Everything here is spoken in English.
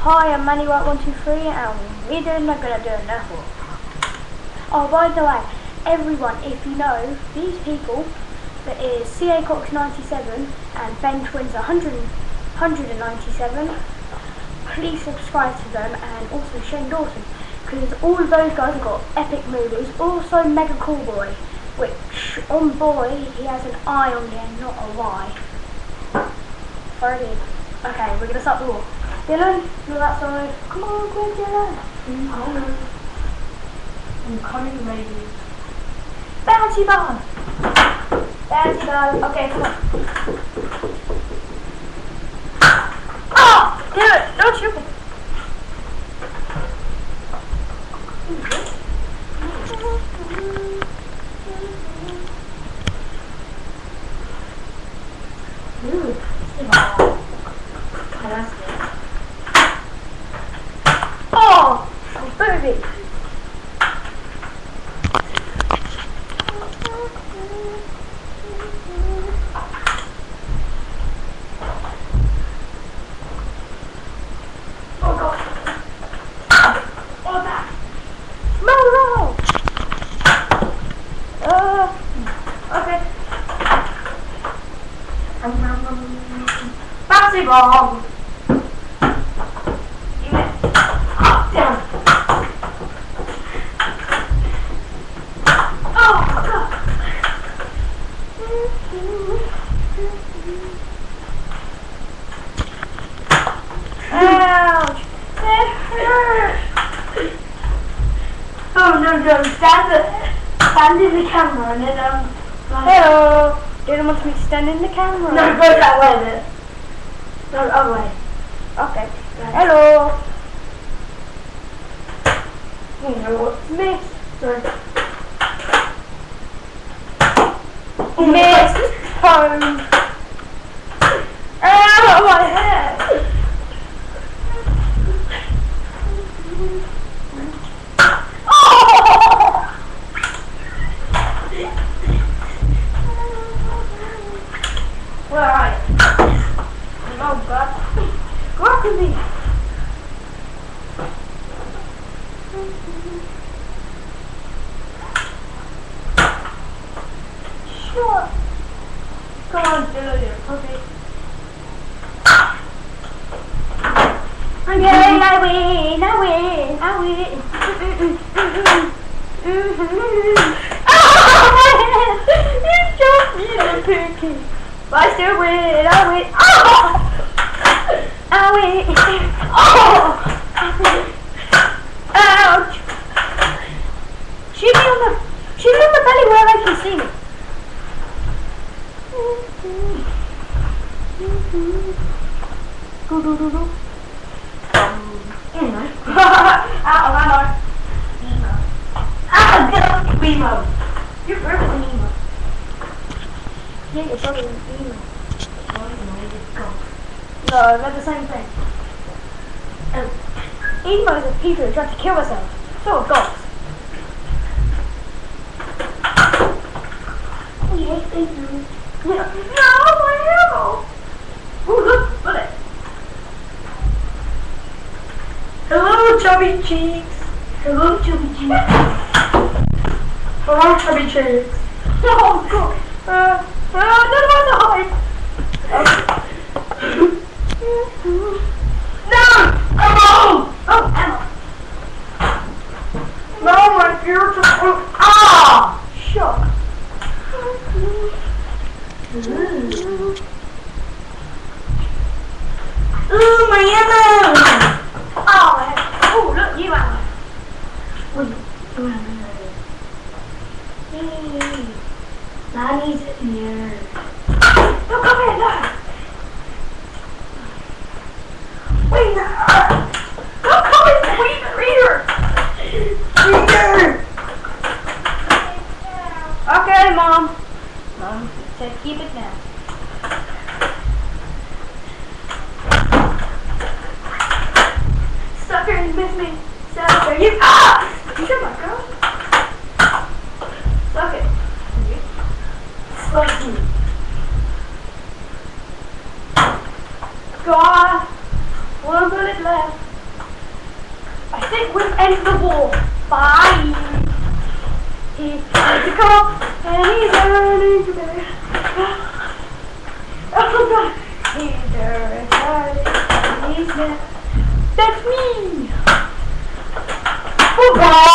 Hi, I'm Manny123 and we're gonna do a nerf war. Oh, by the way, everyone, if you know these people, that is CA Cox 97 and Ben Twins 197, please subscribe to them, and also Shane Dawson, because all of those guys have got epic movies. Also Mega Cool Boy, which on boy he has an I on there, not a Y. Already. Okay, we're gonna start the war. Dylan, you're that side. Come on, quick, Dylan. I'm coming ready. Bouncy ball. Bouncy ball. Okay, come on. Oh, Dylan, don't shoot me. Dude, Oh, baby. Oh God. Oh, that. No. Okay. Bouncy ball. Down. Oh God. Ouch. That hurt. Oh no, stand in the camera and then Hello. Dylan wants me to stand in the camera. No, go that way then. No, other way. Okay. Right. Hello. You know what's this? Sorry. Miss home. Ow, my head. Oh! Where are you? Oh God. Go after me. Sure. Come on, Dylan, you're puppy. Yay, I win. Oh, my head. You just need a picking. But I still win. I win. Oh! I win. Oh! Ouch. Shoot me on the belly where they can see me. Go. Out of ammo. Ah, get up, Beemo. You're very Beemo. Yeah, you're probably an emo. Go. No, they're the same thing. Emos are people who try to kill themselves. So are gods. Yes, they do. No, my ammo! Oh, look, bullet. Hello, chubby cheeks. Hello, chubby cheeks. Hello, chubby cheeks. Oh, God. No, hide. No! Ammo! Oh, ammo. No, my beautiful. Ah! Shock. Ooh, my ammo! Oh, look, you ammo. Manny's here. No, come here, no. Wait, no! Don't come in, reader. Okay, Mom. Mom said keep it now. Sucker, you missed me. Sucker, you. Ah! You should my girl. Suck it. Spiky. end the war. Bye. He's a cop and he's learning to be. Oh God. He's there. He's there. That's me. Bye.